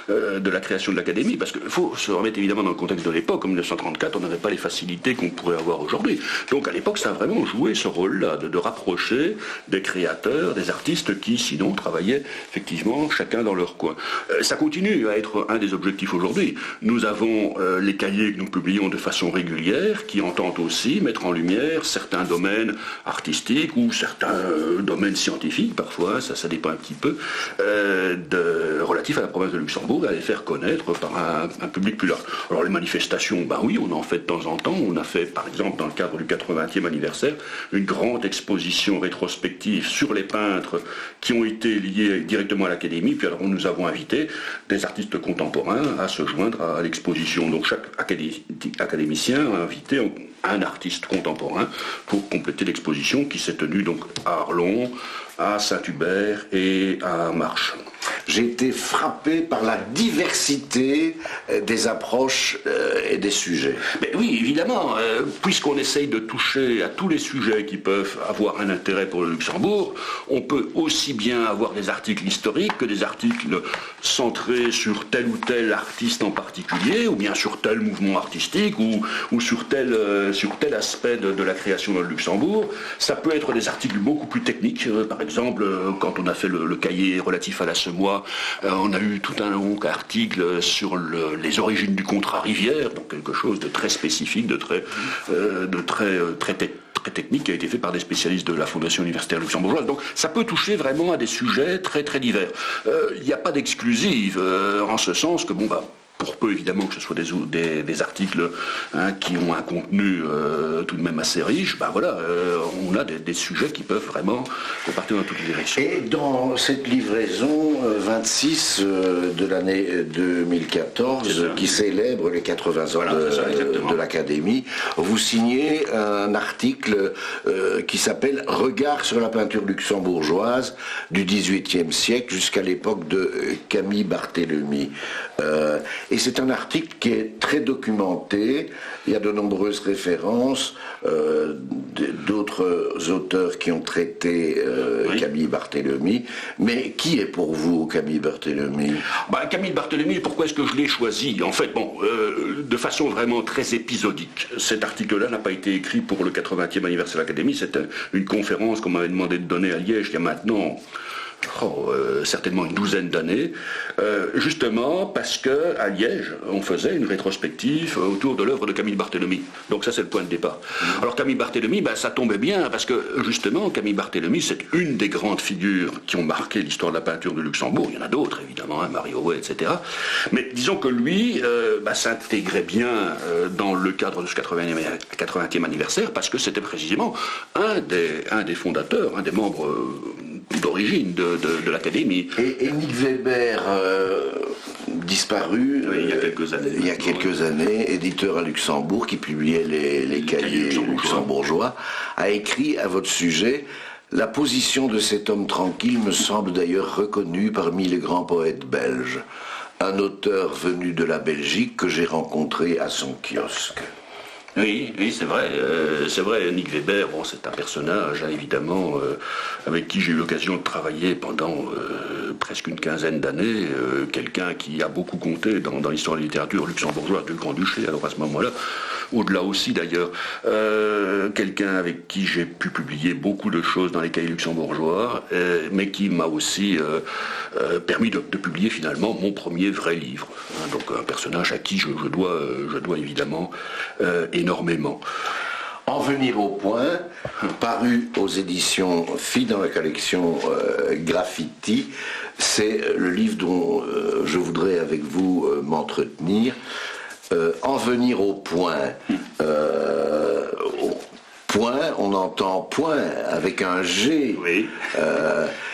[SPEAKER 21] de la création de l'académie, parce qu'il faut se remettre évidemment dans le contexte de l'époque. En 1934, on n'avait pas les facilités qu'on pourrait avoir aujourd'hui. Donc à l'époque, ça a vraiment joué ce rôle-là, de rapprocher des créateurs, des artistes qui sinon travaillaient effectivement chacun dans leur coin. Ça continue à être un des objectifs aujourd'hui. Nous avons les cahiers que nous publions de façon régulière, qui entendent aussi mettre en lumière certains domaines artistiques ou certains domaines scientifiques, parfois, ça dépend un petit peu, relatifs à la province de Luxembourg, à les faire connaître par un public plus large. Alors les manifestations, ben oui, on en fait de temps en temps. On a fait, par exemple, dans le cadre du 80e anniversaire, une grande exposition rétrospective sur les peintres qui ont été liés directement à l'académie. Puis alors nous avons invité des artistes contemporains à se joindre à l'exposition. Donc chaque académicien a invité un artiste contemporain pour compléter l'exposition qui s'est tenue donc à Arlon, à Saint-Hubert et à Marche.
[SPEAKER 8] J'ai été frappé par la diversité des approches et des sujets.
[SPEAKER 21] Mais oui, évidemment, puisqu'on essaye de toucher à tous les sujets qui peuvent avoir un intérêt pour le Luxembourg, on peut aussi bien avoir des articles historiques que des articles centrés sur tel ou tel artiste en particulier, ou bien sur tel mouvement artistique, ou sur tel aspect de la création dans le Luxembourg. Ça peut être des articles beaucoup plus techniques. Par exemple, quand on a fait le cahier relatif à la semois, on a eu tout un long article sur les origines du contrat rivière, donc quelque chose de très spécifique, de très technique, qui a été fait par des spécialistes de la Fondation universitaire luxembourgeoise. Donc ça peut toucher vraiment à des sujets très très divers. Il n'y a pas d'exclusive, en ce sens que pour peu évidemment que ce soit des articles qui ont un contenu tout de même assez riche, on a des sujets qui peuvent vraiment partir dans toutes les directions.
[SPEAKER 8] Et dans cette livraison 26 de l'année 2014, qui célèbre les 80 ans de l'Académie, vous signez un article qui s'appelle « Regard sur la peinture luxembourgeoise du XVIIIe siècle jusqu'à l'époque de Camille Barthélemy ». Et c'est un article qui est très documenté, il y a de nombreuses références, d'autres auteurs qui ont traité Camille Barthélemy. Mais qui est pour vous Camille Barthélemy?
[SPEAKER 21] Camille Barthélemy, pourquoi est-ce que je l'ai choisi? En fait, de façon vraiment très épisodique. Cet article-là n'a pas été écrit pour le 80e anniversaire de l'Académie. C'était une conférence qu'on m'avait demandé de donner à Liège il y a maintenant... certainement une douzaine d'années, justement parce qu'à Liège, on faisait une rétrospective autour de l'œuvre de Camille Barthélemy. Donc ça, c'est le point de départ. Alors Camille Barthélemy, ça tombait bien, parce que justement, Camille Barthélemy, c'est une des grandes figures qui ont marqué l'histoire de la peinture de Luxembourg. Il y en a d'autres, évidemment, Marie Hauet, etc. Mais disons que lui s'intégrait bien dans le cadre de ce 80e anniversaire, parce que c'était précisément un des fondateurs, un des membres... d'origine de l'Académie.
[SPEAKER 8] Et Nick Weber, disparu
[SPEAKER 21] il y a quelques années,
[SPEAKER 8] éditeur à Luxembourg, qui publiait les cahiers luxembourgeois, a écrit à votre sujet: la position de cet homme tranquille me semble d'ailleurs reconnue parmi les grands poètes belges. Un auteur venu de la Belgique que j'ai rencontré à son kiosque.
[SPEAKER 21] Oui, c'est vrai, Nick Weber, c'est un personnage, évidemment, avec qui j'ai eu l'occasion de travailler pendant presque une quinzaine d'années, quelqu'un qui a beaucoup compté dans l'histoire de la littérature luxembourgeoise du Grand-Duché, alors à ce moment-là, au-delà aussi d'ailleurs, quelqu'un avec qui j'ai pu publier beaucoup de choses dans les cahiers luxembourgeois, mais qui m'a aussi permis de publier finalement mon premier vrai livre. Donc un personnage à qui je dois évidemment énormément.
[SPEAKER 8] En venir au point, paru aux éditions Filles dans la collection Graffiti, c'est le livre dont je voudrais avec vous m'entretenir. En venir au point. Point, on entend point avec un G.
[SPEAKER 21] Oui.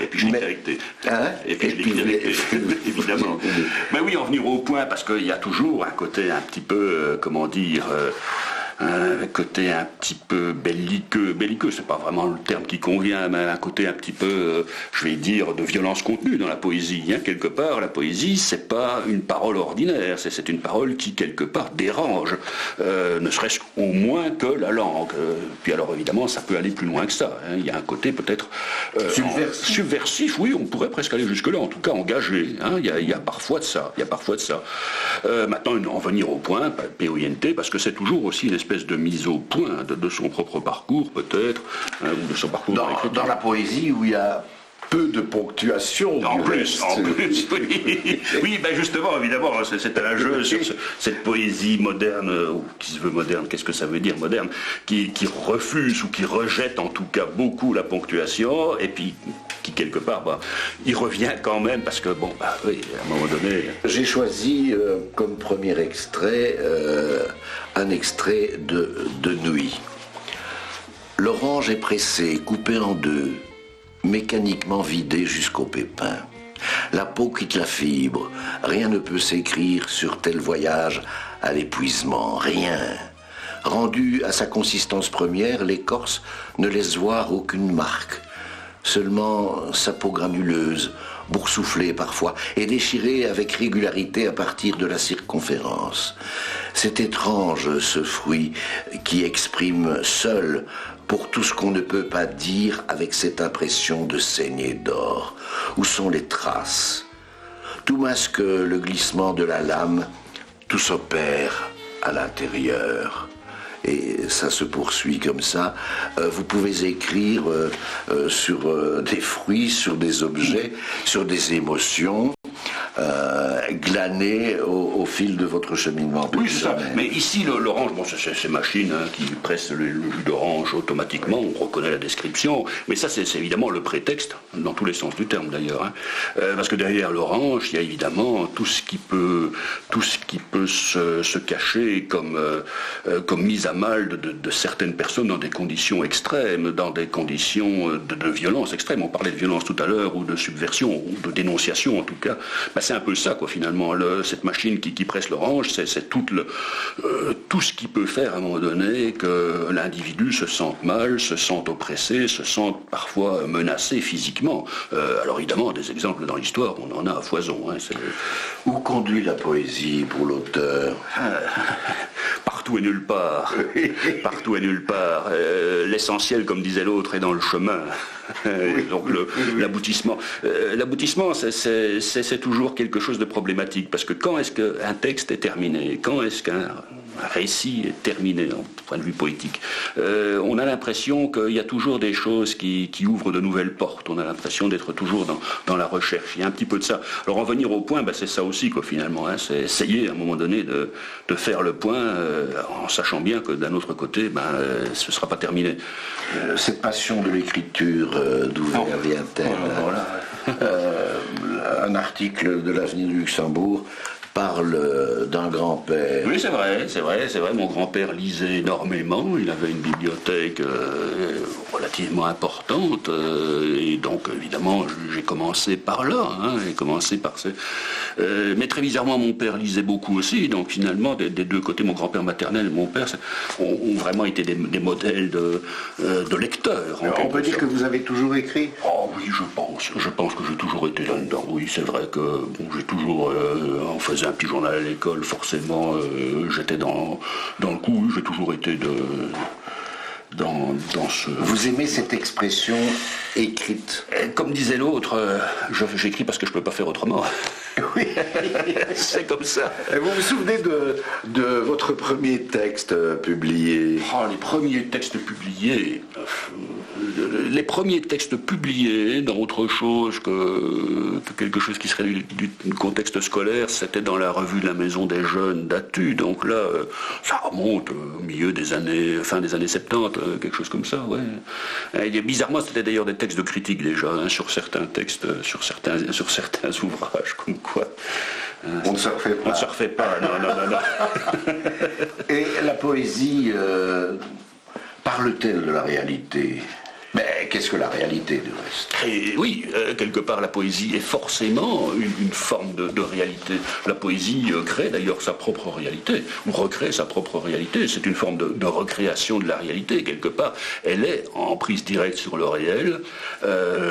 [SPEAKER 21] Et puis je l'ai correcté. Et puis je l'ai correcté, évidemment. Mais oui, en venir au point, parce qu'il y a toujours un côté un petit peu, un côté un petit peu belliqueux, c'est pas vraiment le terme qui convient, mais un côté un petit peu, je vais dire, de violence contenue dans la poésie. Quelque part, la poésie, c'est pas une parole ordinaire, c'est une parole qui, quelque part, dérange, ne serait-ce qu'au moins que la langue. Puis alors, évidemment, ça peut aller plus loin que ça. Il y a un côté peut-être subversif, oui, on pourrait presque aller jusque-là, en tout cas engagé. Il y a parfois de ça. Maintenant, en venir au point, POINT, parce que c'est toujours aussi une espèce de mise au point de son propre parcours, peut-être, ou de son parcours
[SPEAKER 8] dans la poésie où il y a peu de ponctuation.
[SPEAKER 21] En plus, oui. Oui, justement, évidemment, c'est un jeu sur cette poésie moderne, ou qui se veut moderne, qu'est-ce que ça veut dire moderne, qui refuse ou qui rejette en tout cas beaucoup la ponctuation, et puis qui quelque part, il revient quand même, parce que oui, à un moment donné...
[SPEAKER 8] J'ai choisi comme premier extrait un extrait de Nuit. L'orange est pressé, coupé en deux, mécaniquement vidé jusqu'au pépin. La peau quitte la fibre, rien ne peut s'écrire sur tel voyage à l'épuisement, rien. Rendu à sa consistance première, l'écorce ne laisse voir aucune marque. Seulement sa peau granuleuse, boursouflée parfois, et déchirée avec régularité à partir de la circonférence. C'est étrange ce fruit qui exprime seul pour tout ce qu'on ne peut pas dire avec cette impression de saignée d'or. Où sont les traces? Tout masque le glissement de la lame, tout s'opère à l'intérieur. Et ça se poursuit comme ça. Vous pouvez écrire sur des fruits, sur des objets, sur des émotions, glaner au fil de votre cheminement.
[SPEAKER 21] Oui, c'est ça. Mais ici, l'orange, c'est ces machines qui pressent le jus d'orange automatiquement, on reconnaît la description, mais ça, c'est évidemment le prétexte, dans tous les sens du terme d'ailleurs. Parce que derrière l'orange, il y a évidemment tout ce qui peut se cacher comme mise à mal de certaines personnes dans des conditions extrêmes, dans des conditions de violence extrême. On parlait de violence tout à l'heure, ou de subversion, ou de dénonciation en tout cas. C'est un peu ça, quoi, finalement. Cette machine qui presse l'orange, c'est tout ce qui peut faire à un moment donné que l'individu se sente mal, se sente oppressé, se sente parfois menacé physiquement. Alors évidemment, des exemples dans l'histoire, on en a à foison.
[SPEAKER 8] Où conduit la poésie pour l'auteur?
[SPEAKER 21] partout et nulle part. Partout et nulle part. L'essentiel, comme disait l'autre, est dans le chemin. Donc l'aboutissement. L'aboutissement, c'est toujours quelque chose de problématique, parce que quand est-ce qu'un texte est terminé? Quand est-ce qu'un récit est terminé, d'un point de vue poétique? On a l'impression qu'il y a toujours des choses qui ouvrent de nouvelles portes. On a l'impression d'être toujours dans la recherche. Il y a un petit peu de ça. Alors en venir au point, c'est ça aussi, quoi, finalement. Hein. C'est essayer à un moment donné de faire le point, en sachant bien que d'un autre côté, ce ne sera pas terminé.
[SPEAKER 8] Cette passion de l'écriture, d'où vient-elle? Un article de l'Avenir du Luxembourg parle d'un grand-père.
[SPEAKER 21] Oui, c'est vrai. Mon grand-père lisait énormément. Il avait une bibliothèque relativement importante. Et donc, évidemment, j'ai commencé par là. J'ai commencé par mais très bizarrement, mon père lisait beaucoup aussi. Donc, finalement, des deux côtés, mon grand-père maternel et mon père ont vraiment été des modèles de lecteurs.
[SPEAKER 8] On peut dire que vous avez toujours écrit?
[SPEAKER 21] Oh oui, je pense. Je pense que j'ai toujours été là-dedans. Oui, c'est vrai que j'ai toujours... on faisait un petit journal à l'école, forcément, j'étais dans le coup. J'ai toujours été dans ce...
[SPEAKER 8] Vous aimez cette expression écrite?
[SPEAKER 21] Comme disait l'autre, j'écris parce que je ne peux pas faire autrement.
[SPEAKER 8] Oui.
[SPEAKER 21] C'est comme ça.
[SPEAKER 8] Et vous vous souvenez de votre premier texte publié?
[SPEAKER 21] Les premiers textes publiés... Les premiers textes publiés dans autre chose que quelque chose qui serait du contexte scolaire, c'était dans la revue de la Maison des Jeunes d'Atu. Donc là, ça remonte au milieu fin des années 70, quelque chose comme ça, ouais. Et bizarrement, c'était d'ailleurs des textes de critique déjà, sur certains textes, sur certains ouvrages, comme quoi.
[SPEAKER 8] On ne se refait pas.
[SPEAKER 21] On ne se refait pas, non.
[SPEAKER 8] Et la poésie parle-t-elle de la réalité? Mais qu'est-ce que la réalité, du reste?
[SPEAKER 21] Et oui, quelque part, la poésie est forcément une forme de réalité. La poésie crée d'ailleurs sa propre réalité, ou recrée sa propre réalité. C'est une forme de recréation de la réalité, quelque part. Elle est en prise directe sur le réel,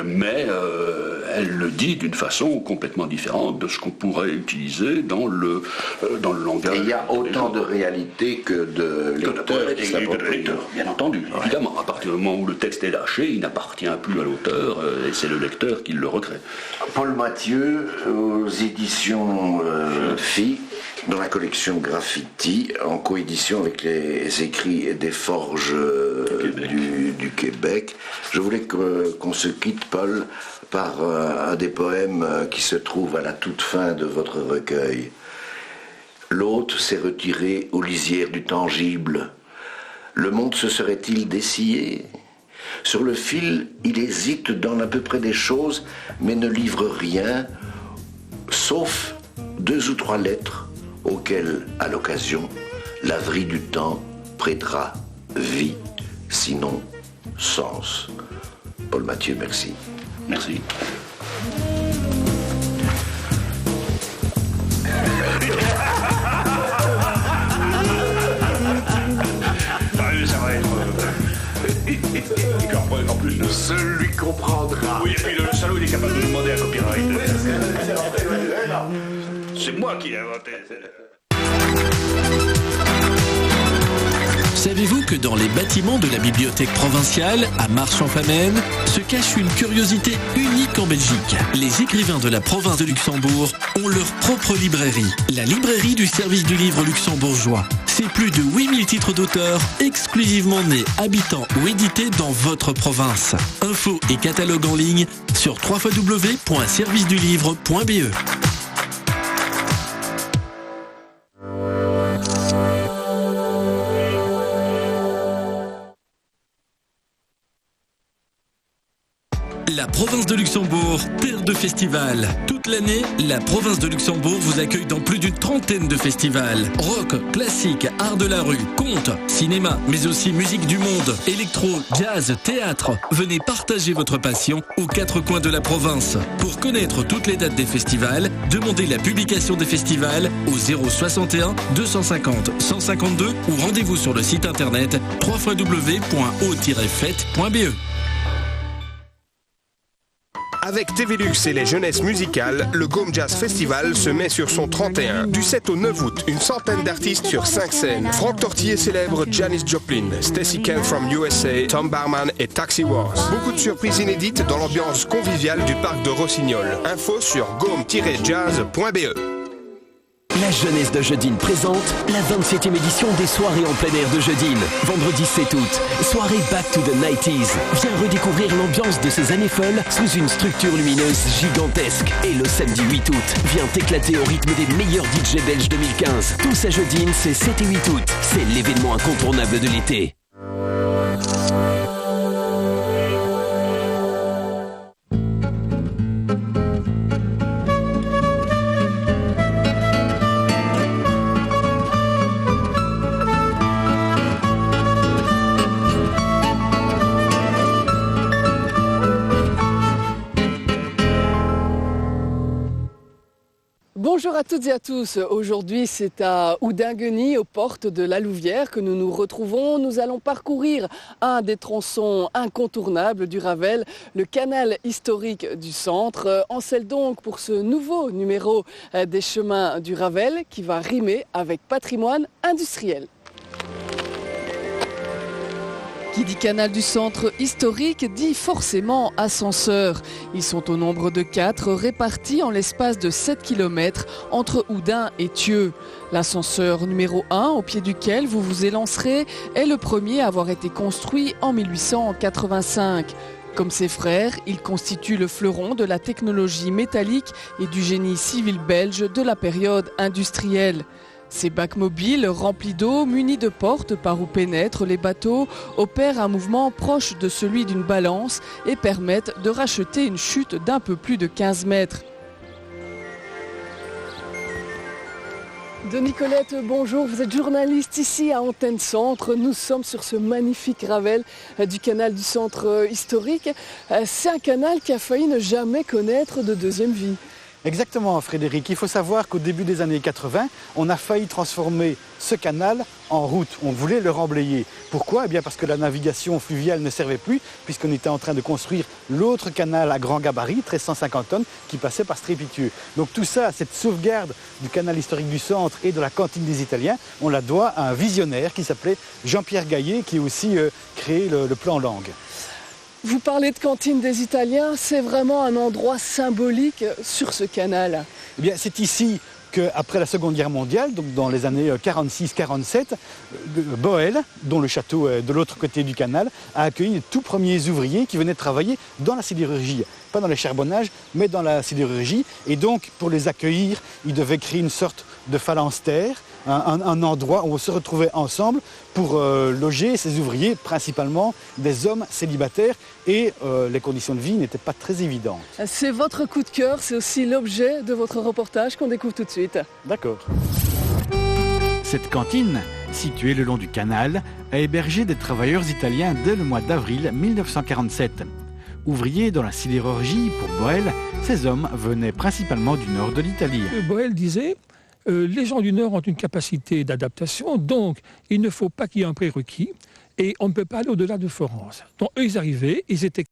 [SPEAKER 21] mais elle le dit d'une façon complètement différente de ce qu'on pourrait utiliser dans le langage.
[SPEAKER 8] Et il y a autant de réalité que de lecteurs.
[SPEAKER 21] Bien entendu, évidemment. À partir du moment où le texte est lâché, il n'appartient plus à l'auteur, et c'est le lecteur qui le recrée.
[SPEAKER 8] Paul Mathieu, aux éditions FI, dans la collection Graffiti, en coédition avec les écrits des Forges du Québec. Je voulais qu'on se quitte, Paul, par un des poèmes qui se trouve à la toute fin de votre recueil. L'hôte s'est retiré aux lisières du tangible. Le monde se serait-il dessillé? Sur le fil, il hésite, donne à peu près des choses, mais ne livre rien, sauf 2 ou 3 lettres auxquelles, à l'occasion, la vrille du temps prêtera vie, sinon sens. Paul Mathieu, merci.
[SPEAKER 21] Merci.
[SPEAKER 8] En plus, seul lui comprendra.
[SPEAKER 21] Oui, et puis le salaud, il est capable de nous demander un copyright. C'est moi qui l'ai inventé.
[SPEAKER 1] Savez-vous que dans les bâtiments de la bibliothèque provinciale, à Marche-en-Famenne, se cache une curiosité unique en Belgique? Les écrivains de la province de Luxembourg ont leur propre librairie, la librairie du service du livre luxembourgeois. C'est plus de 8000 titres d'auteurs exclusivement nés, habitants ou édités dans votre province. Infos et catalogue en ligne sur www.servicedulivre.be. La province de Luxembourg, terre de festivals. Toute l'année, la province de Luxembourg vous accueille dans plus d'une trentaine de festivals. Rock, classique, art de la rue, contes, cinéma, mais aussi musique du monde, électro, jazz, théâtre. Venez partager votre passion aux 4 coins de la province. Pour connaître toutes les dates des festivals, demandez la publication des festivals au 061 250 152 ou rendez-vous sur le site internet www.o-fête.be.
[SPEAKER 9] Avec TV Lux et les jeunesses musicales, le Gaume Jazz Festival se met sur son 31. Du 7 au 9 août, une centaine d'artistes sur 5 scènes. Franck Tortier célèbre Janis Joplin, Stacey Kent from USA, Tom Barman et Taxi Wars. Beaucoup de surprises inédites dans l'ambiance conviviale du parc de Rossignol. Info sur gaume-jazz.be.
[SPEAKER 3] La jeunesse de Jeudine présente la 27e édition des soirées en plein air de Jeudine. Vendredi 7 août, soirée Back to the 90s. Viens redécouvrir l'ambiance de ces années folles sous une structure lumineuse gigantesque. Et le samedi 8 août, viens t'éclater au rythme des meilleurs DJ belges 2015. Tous à Jeudine, c'est 7 et 8 août. C'est l'événement incontournable de l'été.
[SPEAKER 10] Bonjour à toutes et à tous. Aujourd'hui, c'est à Houdingueny, aux portes de la Louvière, que nous nous retrouvons. Nous allons parcourir un des tronçons incontournables du Ravel, le canal historique du centre. En selle donc pour ce nouveau numéro des chemins du Ravel qui va rimer avec patrimoine industriel. Qui dit canal du centre historique dit forcément ascenseur. Ils sont au nombre de 4 répartis en l'espace de 7 km entre Houdin et Thieux. L'ascenseur numéro 1 au pied duquel vous vous élancerez est le premier à avoir été construit en 1885. Comme ses frères, il constitue le fleuron de la technologie métallique et du génie civil belge de la période industrielle. Ces bacs mobiles remplis d'eau, munis de portes par où pénètrent les bateaux, opèrent un mouvement proche de celui d'une balance et permettent de racheter une chute d'un peu plus de 15 mètres. Denis Colette, bonjour, vous êtes journaliste ici à Antenne Centre. Nous sommes sur ce magnifique Ravel du canal du centre historique. C'est un canal qui a failli ne jamais connaître de deuxième vie.
[SPEAKER 11] Exactement, Frédéric. Il faut savoir qu'au début des années 80, on a failli transformer ce canal en route. On voulait le remblayer. Pourquoi ? Eh bien parce que la navigation fluviale ne servait plus, puisqu'on était en train de construire l'autre canal à grand gabarit, 1350 tonnes, qui passait par Strépitieux. Donc tout ça, cette sauvegarde du canal historique du centre et de la cantine des Italiens, on la doit à un visionnaire qui s'appelait Jean-Pierre Gaillet, qui a aussi créé le plan Langue.
[SPEAKER 10] Vous parlez de cantine des Italiens, c'est vraiment un endroit symbolique sur ce canal.
[SPEAKER 11] Eh bien, c'est ici qu'après la Seconde Guerre mondiale, donc dans les années 46-47, Boel, dont le château est de l'autre côté du canal, a accueilli les tout premiers ouvriers qui venaient travailler dans la sidérurgie. Pas dans les charbonnages, mais dans la sidérurgie. Et donc, pour les accueillir, il devait créer une sorte de phalanstère, un endroit où on se retrouvait ensemble pour loger ces ouvriers, principalement des hommes célibataires, et les conditions de vie n'étaient pas très évidentes.
[SPEAKER 10] C'est votre coup de cœur, c'est aussi l'objet de votre reportage qu'on découvre tout de suite.
[SPEAKER 11] D'accord.
[SPEAKER 13] Cette cantine, située le long du canal, a hébergé des travailleurs italiens dès le mois d'avril 1947. Ouvriers dans la sidérurgie pour Boel, ces hommes venaient principalement du nord de l'Italie.
[SPEAKER 14] Boel disait les gens du Nord ont une capacité d'adaptation, donc il ne faut pas qu'il y ait un prérequis et on ne peut pas aller au-delà de Florence. Donc eux, ils arrivaient, ils étaient